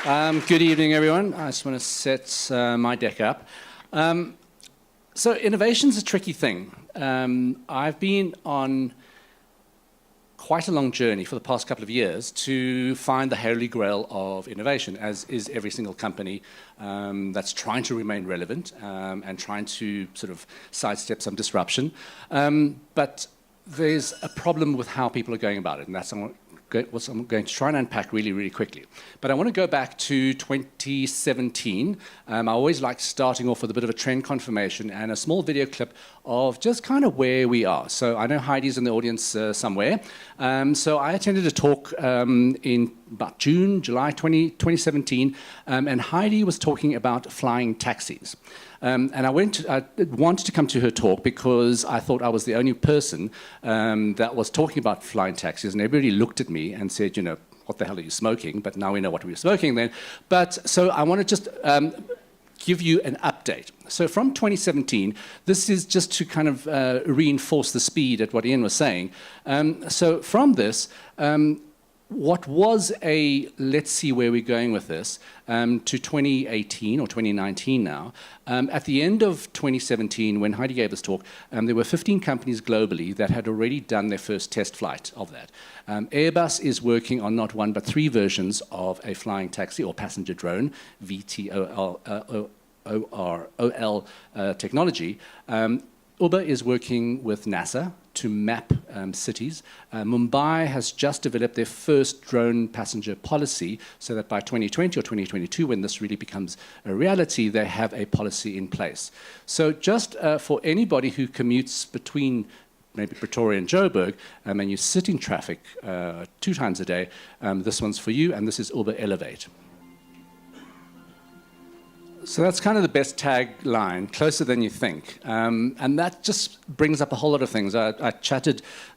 Good evening, everyone. I just want to set my deck up. So innovation's a tricky thing. I've been on quite a long journey for the past couple of years to find the holy grail of innovation, as is every single company that's trying to remain relevant and trying to sort of sidestep some disruption. But there's a problem with how people are going about it, and that's what I'm going to try and unpack really, really quickly. But I want to go back to 2017. I always like starting off with a bit of a trend confirmation and a small video clip of just kind of where we are. So I know Heidi's in the audience somewhere. So I attended a talk in about July 2017, and Heidi was talking about flying taxis. And I wanted to come to her talk because I thought I was the only person that was talking about flying taxis, and everybody looked at me and said, you know, what the hell are you smoking? But now we know what we were smoking then. But so I want to just give you an update. So from 2017, this is just to kind of reinforce the speed at what Ian was saying. So from this, what was a, let's see where we're going with this, to 2018 or 2019 now. At the end of 2017, when Heidi gave this talk, there were 15 companies globally that had already done their first test flight of that. Airbus is working on not one but three versions of a flying taxi or passenger drone, VTOL technology. Uber is working with NASA to map cities. Mumbai has just developed their first drone passenger policy so that by 2020 or 2022, when this really becomes a reality, they have a policy in place. So just for anybody who commutes between maybe Pretoria and Joburg, and you sit in traffic 2 times a day, this one's for you, and this is Uber Elevate. So that's kind of the best tagline, closer than you think. And that just brings up a whole lot of things. I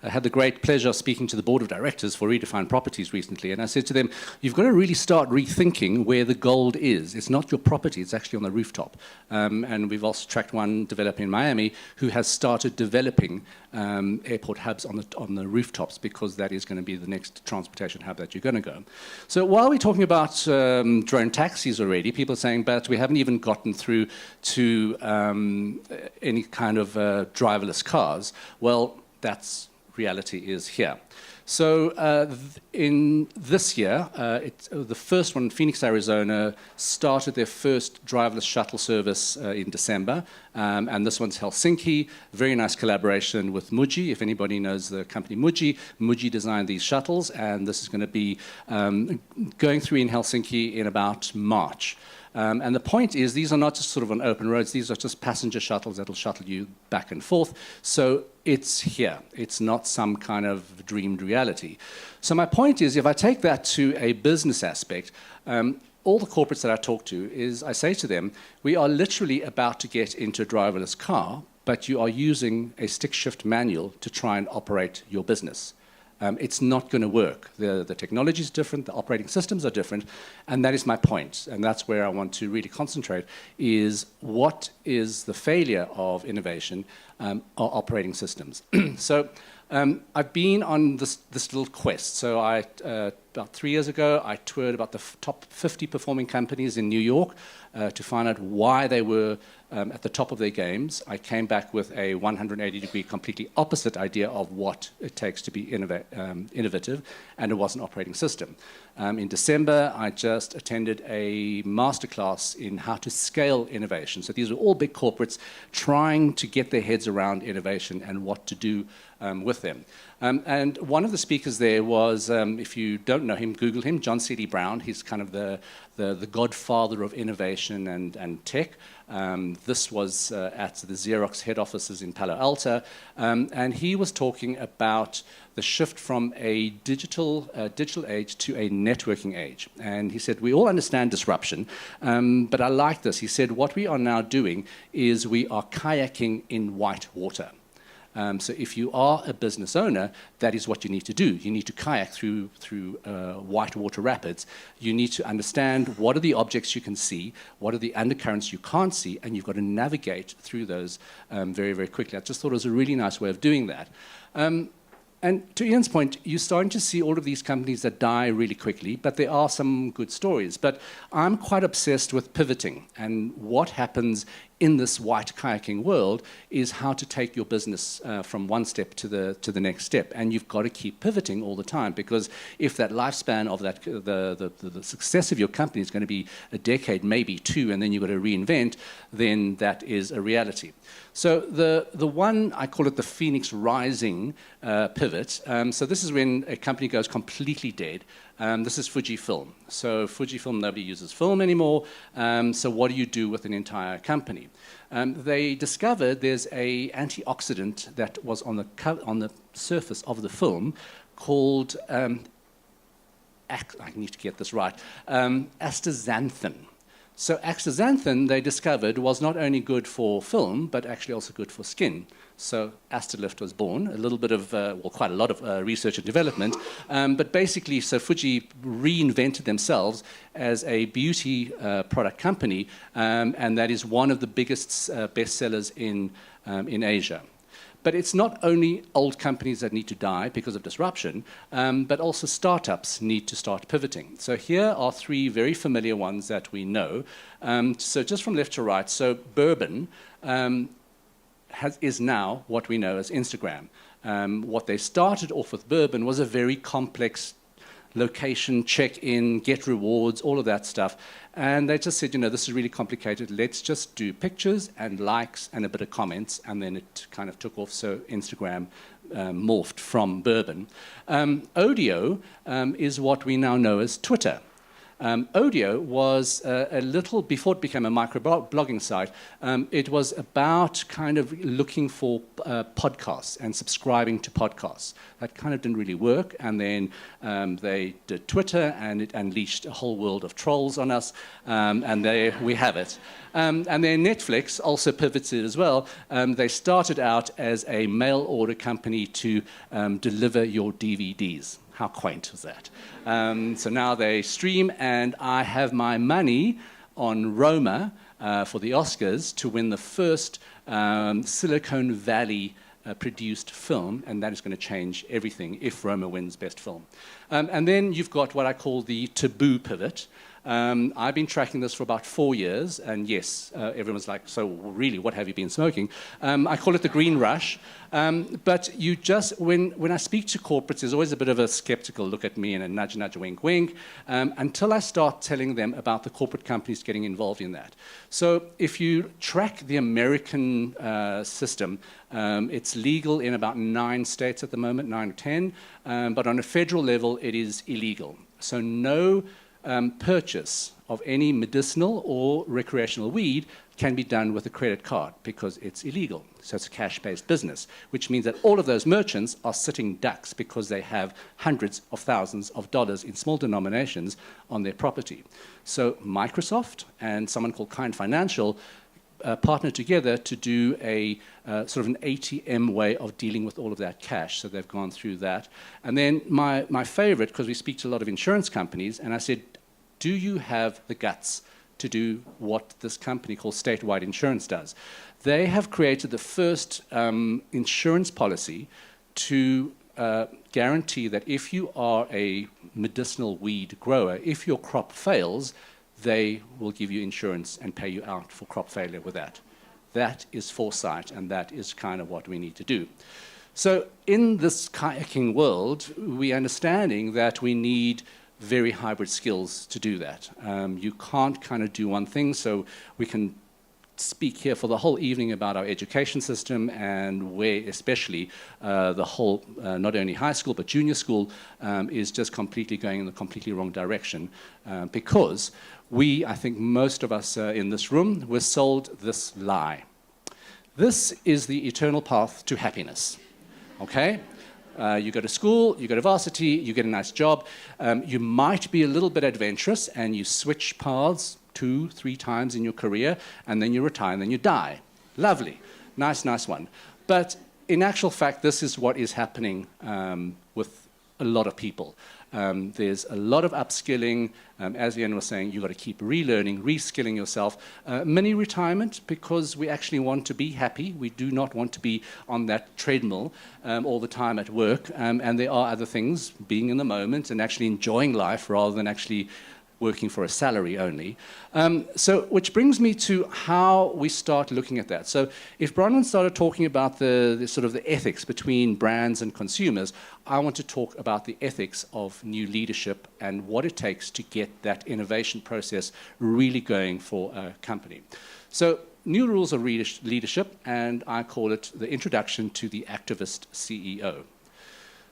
had the great pleasure of speaking to the board of directors for Redefined Properties recently, and I said to them, you've got to really start rethinking where the gold is. It's not your property, it's actually on the rooftop. And we've also tracked one developer in Miami who has started developing airport hubs on the rooftops, because that is going to be the next transportation hub that you're going to go. So while we're talking about drone taxis already, people are saying, but we haven't even gotten through to any kind of driverless cars. Well, that's reality is here. So in this year, the first one in Phoenix, Arizona, started their first driverless shuttle service in December. And this one's Helsinki. Very nice collaboration with Muji. If anybody knows the company Muji designed these shuttles. And this is going to be going through in Helsinki in about March. And the point is, these are not just sort of on open roads. These are just passenger shuttles that will shuttle you back and forth. So it's here. It's not some kind of dreamed reality. So my point is, if I take that to a business aspect, all the corporates that I talk to is I say to them, we are literally about to get into a driverless car, but you are using a stick shift manual to try and operate your business. It's not going to work. The technology is different, the operating systems are different, and that is my point. And that's where I want to really concentrate, is what is the failure of innovation are operating systems. So I've been on this little quest. So about 3 years ago, I toured about the top 50 performing companies in New York to find out why they were at the top of their games. I came back with a 180-degree, completely opposite idea of what it takes to be innovative, and it was an operating system. In December, I just attended a masterclass in how to scale innovation. So these are all big corporates trying to get their heads around innovation and what to do with them. And one of the speakers there was, if you don't know him, Google him, John C.D. Brown. He's kind of the godfather of innovation and tech. This was at the Xerox head offices in Palo Alto. And he was talking about the shift from a digital age to a networking age. And he said, we all understand disruption, but I like this. He said, what we are now doing is we are kayaking in white water. So if you are a business owner, that is what you need to do. You need to kayak through whitewater rapids. You need to understand what are the objects you can see, what are the undercurrents you can't see, and you've got to navigate through those very, very quickly. I just thought it was a really nice way of doing that. And to Ian's point, you're starting to see all of these companies that die really quickly, but there are some good stories. But I'm quite obsessed with pivoting, and what happens in this white kayaking world is how to take your business from one step to the next step. And you've got to keep pivoting all the time, because if that lifespan of that the success of your company is going to be a decade, maybe two, and then you've got to reinvent, then that is a reality. So the one, I call it the Phoenix Rising pivot. So this is when a company goes completely dead. This is Fujifilm. So Fujifilm, nobody uses film anymore. So what do you do with an entire company? They discovered there's an antioxidant that was on the surface of the film called, I need to get this right, astaxanthin. So astaxanthin, they discovered, was not only good for film, but actually also good for skin. So Astalift was born, a little bit of, well, quite a lot of research and development. But basically, so Fuji reinvented themselves as a beauty product company, and that is one of the biggest bestsellers in Asia. But it's not only old companies that need to die because of disruption, but also startups need to start pivoting. So here are three very familiar ones that we know. So just from left to right, so Bourbon is now what we know as Instagram. What they started off with Bourbon was a very complex location, check-in, get rewards, all of that stuff. And they just said, you know, this is really complicated. Let's just do pictures and likes and a bit of comments. And then it kind of took off. So Instagram morphed from Bourbon. Odeo is what we now know as Twitter. Odeo was a little, before it became a micro-blogging site, it was about kind of looking for podcasts and subscribing to podcasts. That kind of didn't really work, and then they did Twitter, and it unleashed a whole world of trolls on us, and there we have it. And then Netflix also pivoted as well. They started out as a mail order company to deliver your DVDs. How quaint was that? So now they stream, and I have my money on Roma for the Oscars to win the first Silicon Valley produced film, and that is going to change everything if Roma wins Best Film. And then you've got what I call the taboo pivot. I've been tracking this for about 4 years, and yes, everyone's like, so really, what have you been smoking? I call it the green rush. But you just, when I speak to corporates, there's always a bit of a skeptical look at me and a nudge, nudge, wink, wink, until I start telling them about the corporate companies getting involved in that. So if you track the American system, it's legal in about 9 states at the moment, 9 or 10, but on a federal level, it is illegal. So no purchase of any medicinal or recreational weed can be done with a credit card because it's illegal. So it's a cash-based business, which means that all of those merchants are sitting ducks because they have hundreds of thousands of dollars in small denominations on their property. So Microsoft and someone called Kind Financial partnered together to do a sort of an ATM way of dealing with all of that cash. So they've gone through that. And then my favorite, because we speak to a lot of insurance companies, and I said, do you have the guts to do what this company called Statewide Insurance does? They have created the first insurance policy to guarantee that if you are a medicinal weed grower, if your crop fails, they will give you insurance and pay you out for crop failure with that. That is foresight, and that is kind of what we need to do. So in this kayaking world, we're understanding that we need very hybrid skills to do that. You can't kind of do one thing, so we can speak here for the whole evening about our education system and where especially the whole, not only high school but junior school is just completely going in the completely wrong direction because we, I think most of us in this room, were sold this lie. This is the eternal path to happiness, okay? You go to school, you go to varsity, you get a nice job. You might be a little bit adventurous and you switch paths 2-3 times in your career, and then you retire, and then you die. Lovely. Nice one. But in actual fact, this is what is happening with a lot of people. There's a lot of upskilling. As Ian was saying, you've got to keep relearning, reskilling yourself. Mini retirement, because we actually want to be happy. We do not want to be on that treadmill all the time at work. And there are other things, being in the moment and actually enjoying life rather than actually working for a salary only. So, which brings me to how we start looking at that. So, if Bronwyn started talking about the sort of the ethics between brands and consumers, I want to talk about the ethics of new leadership and what it takes to get that innovation process really going for a company. So, new rules of leadership, and I call it the introduction to the activist CEO.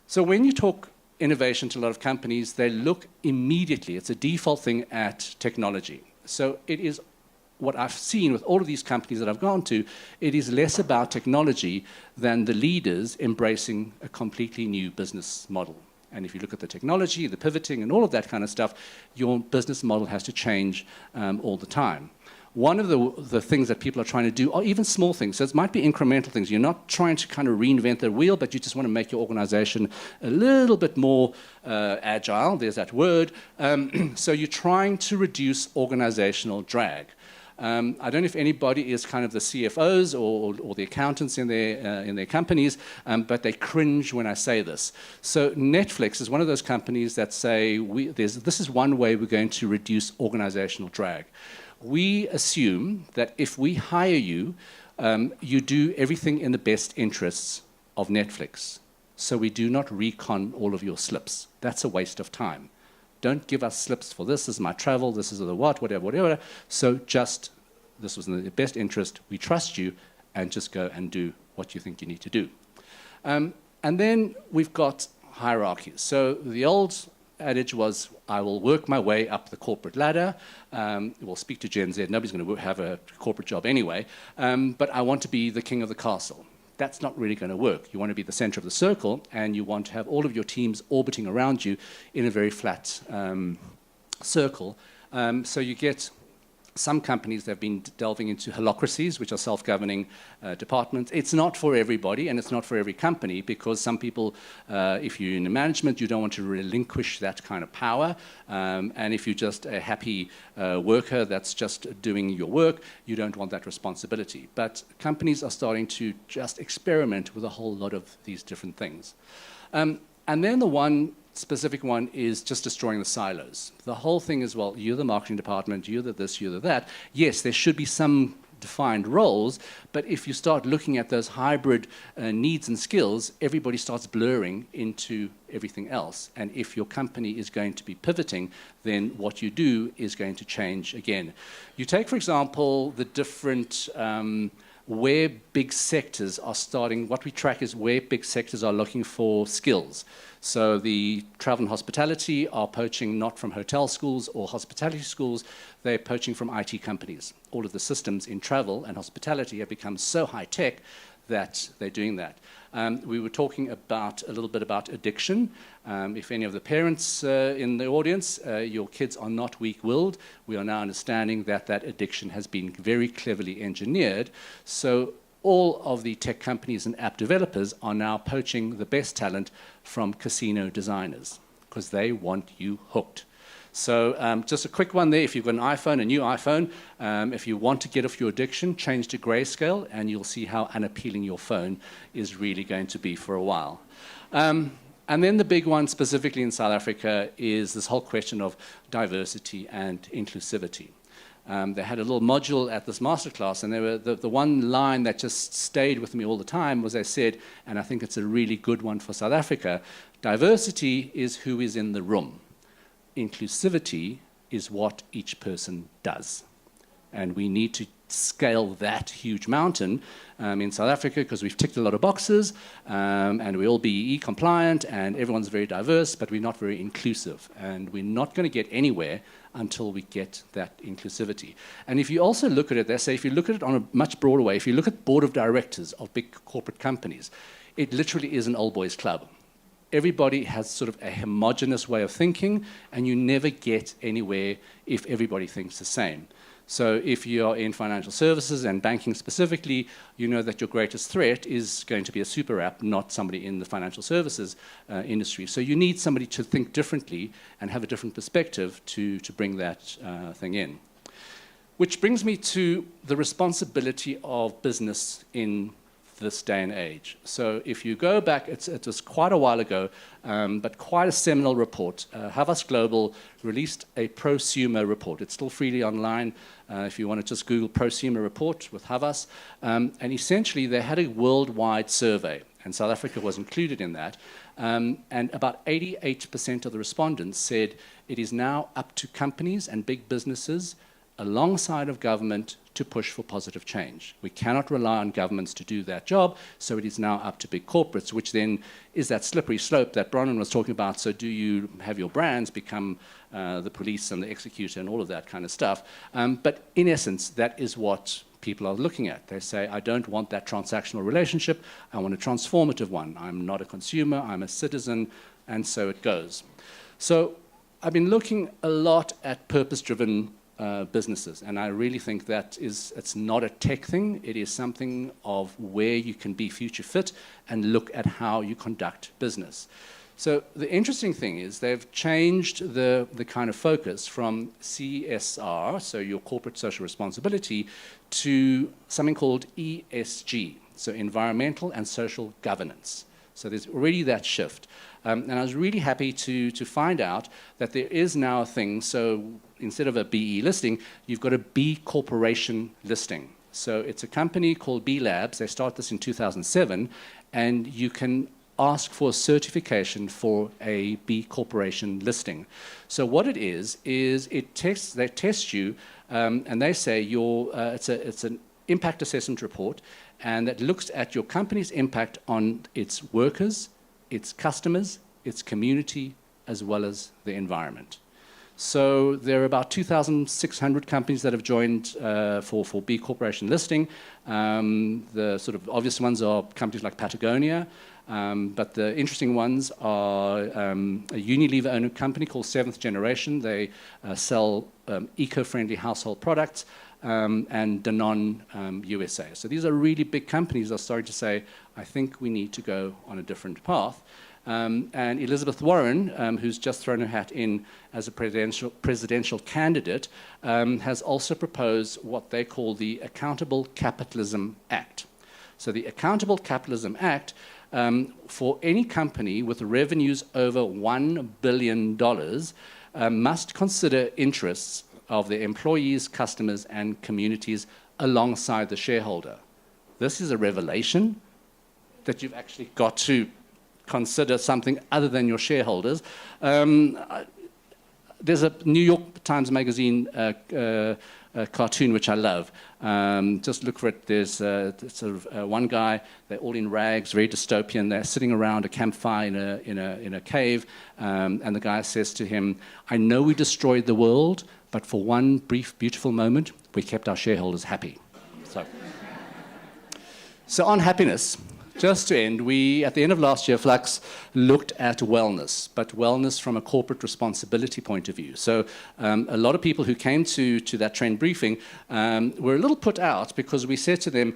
So, when you talk innovation to a lot of companies, they look immediately, it's a default thing, at technology. So it is what I've seen with all of these companies that I've gone to, it is less about technology than the leaders embracing a completely new business model. And if you look at the technology, the pivoting and all of that kind of stuff, your business model has to change all the time. One of the things that people are trying to do are even small things. So it might be incremental things. You're not trying to kind of reinvent the wheel, but you just want to make your organization a little bit more agile. There's that word. So you're trying to reduce organizational drag. I don't know if anybody is kind of the CFOs or the accountants in their companies, but they cringe when I say this. So Netflix is one of those companies that say, this is one way we're going to reduce organizational drag. We assume that if we hire you, you do everything in the best interests of Netflix. So we do not recon all of your slips. That's a waste of time. Don't give us slips for this is my travel, this is the whatever. So just, this was in the best interest, we trust you, and just go and do what you think you need to do. And then we've got hierarchies. So the old adage was, I will work my way up the corporate ladder. We'll speak to Gen Z. Nobody's going to have a corporate job anyway. But I want to be the king of the castle. That's not really going to work. You want to be the center of the circle, and you want to have all of your teams orbiting around you in a very flat circle. So you get some companies that have been delving into holacracies, which are self-governing departments. It's not for everybody, and it's not for every company, because some people, if you're in the management, you don't want to relinquish that kind of power. And if you're just a happy worker that's just doing your work, you don't want that responsibility. But companies are starting to just experiment with a whole lot of these different things. And then the one specific one is just destroying the silos. The whole thing is, well, you're the marketing department, you're the this, you're the that. Yes, there should be some defined roles, but if you start looking at those hybrid needs and skills, everybody starts blurring into everything else. And if your company is going to be pivoting, then what you do is going to change again. You take, for example, the different where big sectors are starting. What we track is where big sectors are looking for skills. So the travel and hospitality are poaching not from hotel schools or hospitality schools, they're poaching from IT companies. All of the systems in travel and hospitality have become so high-tech that they're doing that. We were talking a little bit about addiction. If any of the parents in the audience, your kids are not weak-willed, we are now understanding that that addiction has been very cleverly engineered. So all of the tech companies and app developers are now poaching the best talent from casino designers because they want you hooked. So just a quick one there. If you've got an iPhone, a new iPhone, if you want to get off your addiction, change to grayscale, and you'll see how unappealing your phone is really going to be for a while. And then the big one, specifically in South Africa, is this whole question of diversity and inclusivity. They had a little module at this masterclass, and they were, the one line that just stayed with me all the time was they said, and I think it's a really good one for South Africa, diversity is who is in the room. Inclusivity is what each person does. And we need to scale that huge mountain in South Africa because we've ticked a lot of boxes and we're all BEE compliant and everyone's very diverse, but we're not very inclusive. And we're not going to get anywhere until we get that inclusivity. And if you also look at it, they say if you look at it on a much broader way, if you look at board of directors of big corporate companies, it literally is an old boys club. Everybody has sort of a homogenous way of thinking, and you never get anywhere if everybody thinks the same. So if you are in financial services and banking specifically, you know that your greatest threat is going to be a super app, not somebody in the financial services industry. So you need somebody to think differently and have a different perspective to bring that thing in. Which brings me to the responsibility of business in this day and age. So if you go back, it was quite a while ago, but quite a seminal report. Havas Global released a prosumer report. It's still freely online if you want to just Google prosumer report with Havas. And essentially, they had a worldwide survey, and South Africa was included in that. And about 88% of the respondents said it is now up to companies and big businesses alongside of government to push for positive change. We cannot rely on governments to do that job, so it is now up to big corporates, which then is that slippery slope that Bronwyn was talking about. So do you have your brands become the police and the executor and all of that kind of stuff? But in essence, that is what people are looking at. They say, I don't want that transactional relationship, I want a transformative one. I'm not a consumer, I'm a citizen, and so it goes. So I've been looking a lot at purpose-driven businesses, and I really think that it's not a tech thing, it is something of where you can be future fit and look at how you conduct business. So the interesting thing is they've changed the kind of focus from CSR, so your corporate social responsibility, to something called ESG, so environmental and social governance. So there's already that shift. And I was really happy to find out that there is now a thing, so instead of a BE listing, you've got a B Corporation listing. So it's a company called B Labs. They started this in 2007, and you can ask for a certification for a B Corporation listing. So what it is they test you, and they say it's an impact assessment report, and that looks at your company's impact on its workers, its customers, its community, as well as the environment. So there are about 2,600 companies that have joined for B Corporation listing. The sort of obvious ones are companies like Patagonia, but the interesting ones are a Unilever-owned company called Seventh Generation. They sell eco-friendly household products, and Danone USA. So these are really big companies that are starting to say, I think we need to go on a different path. And Elizabeth Warren, who's just thrown her hat in as a presidential candidate, has also proposed what they call the Accountable Capitalism Act. So the Accountable Capitalism Act, for any company with revenues over $1 billion, must consider interests of their employees, customers, and communities alongside the shareholder. This is a revelation that you've actually got to consider something other than your shareholders. There's a New York Times Magazine cartoon which I love. Just look for it. There's sort of one guy, they're all in rags, very dystopian. They're sitting around a campfire in a cave, and the guy says to him, I know we destroyed the world, but for one brief, beautiful moment, we kept our shareholders happy. So on happiness, just to end, at the end of last year, Flux looked at wellness, but wellness from a corporate responsibility point of view. So a lot of people who came to that trend briefing were a little put out because we said to them,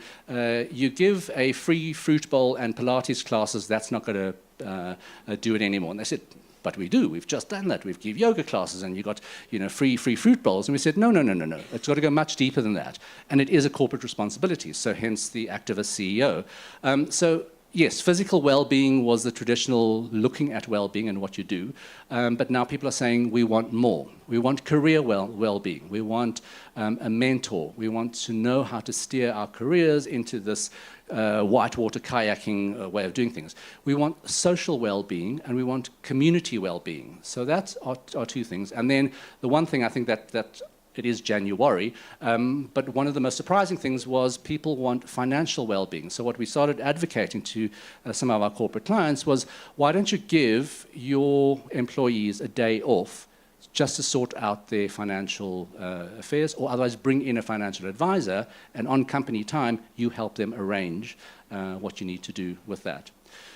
you give a free fruit bowl and Pilates classes, that's not going to do it anymore. And they said, but we do. We've just done that. We've give yoga classes, and you got free fruit bowls. And we said, no. It's got to go much deeper than that. And it is a corporate responsibility. So hence the activist CEO. So yes, physical well-being was the traditional looking at well-being and what you do. But now people are saying we want more. We want career well-being. We want a mentor. We want to know how to steer our careers into this whitewater kayaking way of doing things. We want social well-being, and we want community well-being. So that's our two things. And then the one thing I think that it is January, but one of the most surprising things was people want financial well-being. So what we started advocating to some of our corporate clients was, why don't you give your employees a day off just to sort out their financial affairs, or otherwise bring in a financial advisor, and on company time, you help them arrange what you need to do with that.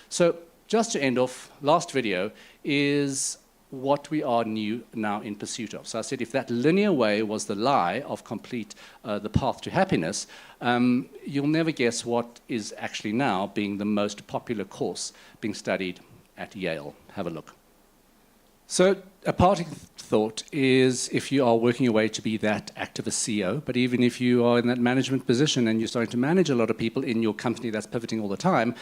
So just to end off, last video is what we are now in pursuit of. So I said, if that linear way was the lie of complete the path to happiness, you'll never guess what is actually now being the most popular course being studied at Yale. Have a look. So a parting thought is, if you are working your way to be that activist CEO, but even if you are in that management position and you're starting to manage a lot of people in your company that's pivoting all the time,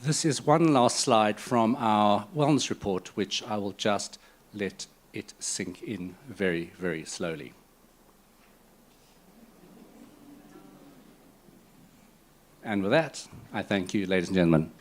this is one last slide from our wellness report, which I will just let it sink in very, very slowly. And with that, I thank you, ladies and gentlemen.